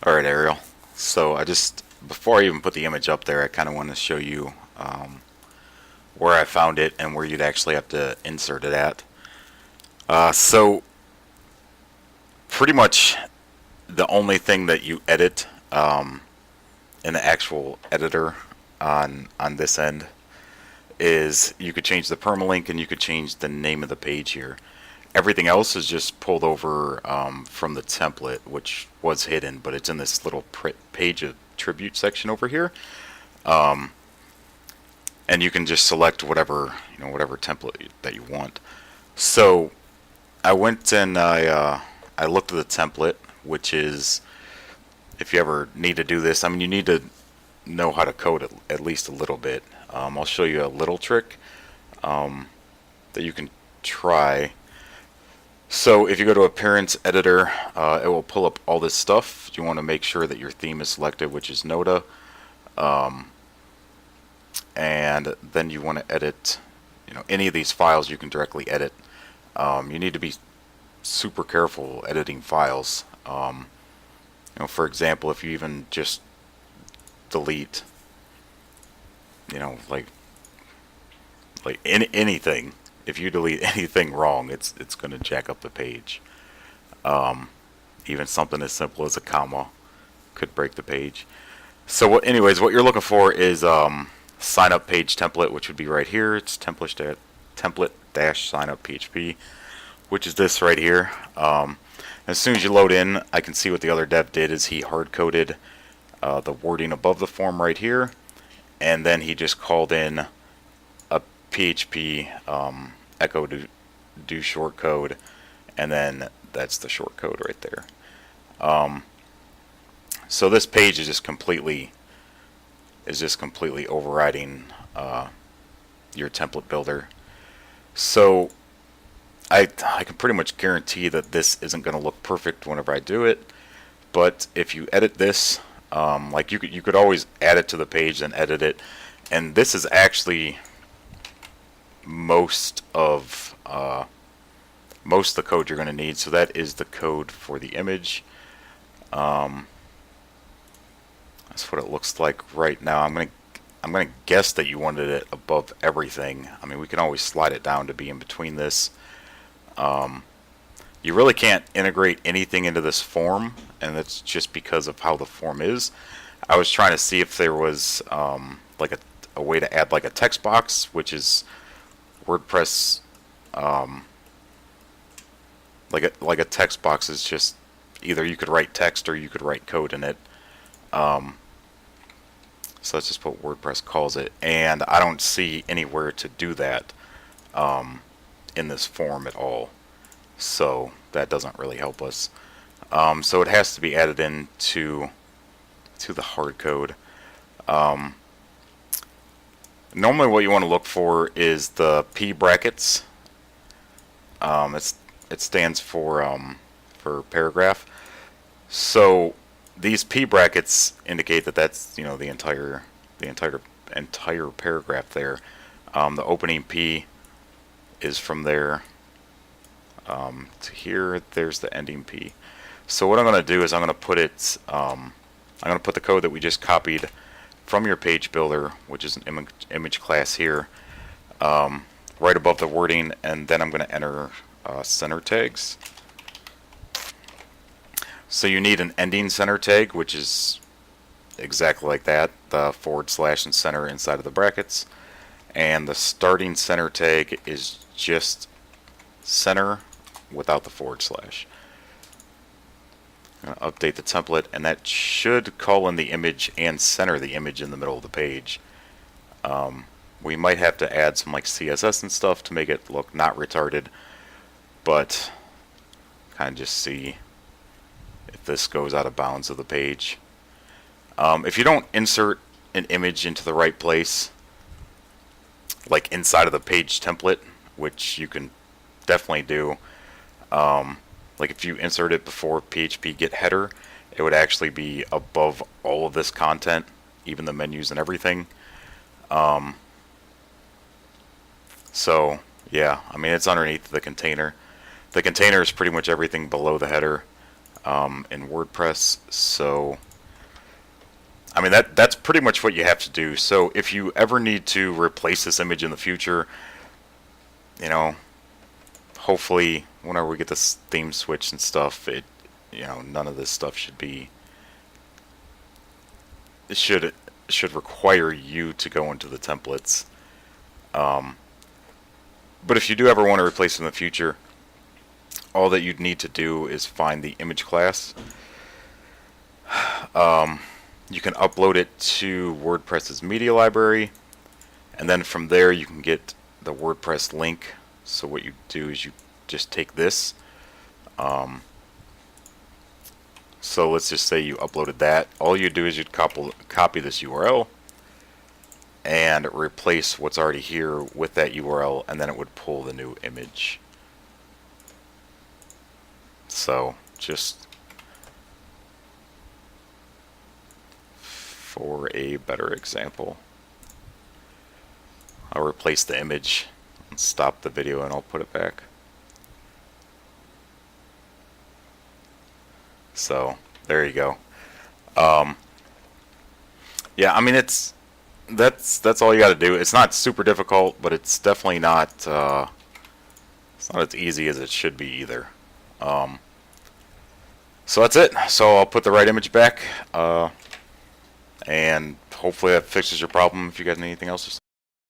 Alright, Ariel. So before I even put the image up there, I kind of want to show you where I found it and where you'd actually have to insert it at. So pretty much the only thing that you edit in the actual editor on this end is you could change the permalink and you could change the name of the page here. Everything else is just pulled over from the template, which was hidden, but it's in this little page attribute section over here. And you can just select whatever template that you want. So I went and I looked at the template, which is, if you ever need to do this, I mean, you need to know how to code at least a little bit. I'll show you a little trick that you can try. So if you go to Appearance Editor, it will pull up all this stuff. You want to make sure that your theme is selected, which is Noda. And then you want to edit, any of these files you can directly edit. You need to be super careful editing files. For example, if you even just delete, like anything. If you delete anything wrong, it's going to jack up the page. Even something as simple as a comma could break the page. So anyways, what you're looking for is sign up page template, which would be right here. It's template dash sign up PHP, which is this right here. As soon as you load in, I can see what the other dev did is he hard coded the wording above the form right here, and then he just called in a PHP echo do short code, and then that's the short code right there. So this page is just completely overriding your template builder. So I can pretty much guarantee that this isn't going to look perfect whenever I do it. But if you edit this, like you could always add it to the page and edit it. And this is actually most of the code you're going to need. So that is the code for the image. That's what it looks like right now. I'm gonna guess that you wanted it above everything. I mean, we can always slide it down to be in between this. You really can't integrate anything into this form, and that's just because of how the form is. I was trying to see if there was like a way to add like a text box, which is WordPress. Like a text box is just either you could write text or you could write code in it. So that's just what WordPress calls it, and I don't see anywhere to do that in this form at all. So that doesn't really help us. So it has to be added into the hard code. Normally, what you want to look for is the P brackets. It stands for paragraph. So these P brackets indicate that that's the entire paragraph there. The opening P is from there to here. There's the ending P. So what I'm going to do is I'm going to put the code that we just copied from your page builder, which is an image class here, right above the wording, and then I'm going to enter center tags. So you need an ending center tag, which is exactly like that, the / and center inside of the brackets. And the starting center tag is just center without the /. I'm going to update the template, and that should call in the image and center the image in the middle of the page. We might have to add some like CSS and stuff to make it look not retarded, but kind of just see if this goes out of bounds of the page. If you don't insert an image into the right place, like inside of the page template, which you can definitely do, like if you insert it before PHP get header, it would actually be above all of this content, even the menus and everything. So yeah, I mean, it's underneath the container. The container is pretty much everything below the header. in WordPress. So, I mean, that's pretty much what you have to do. So if you ever need to replace this image in the future, you know, hopefully whenever we get this theme switch and stuff, none of this stuff should be, it should require you to go into the templates. But if you do ever want to replace it in the future, all that you'd need to do is find the image class. You can upload it to WordPress's media library, and then from there you can get the WordPress link. So what you do is you just take this. So let's just say you uploaded that. All you do is you'd copy this URL and replace what's already here with that URL, and then it would pull the new image. So just for a better example, I'll replace the image and stop the video, and I'll put it back. So there you go. Yeah, I mean, that's all you got to do. It's not super difficult, but it's definitely not it's not as easy as it should be either. So that's it. So I'll put the right image back, and hopefully that fixes your problem. If you guys need anything else,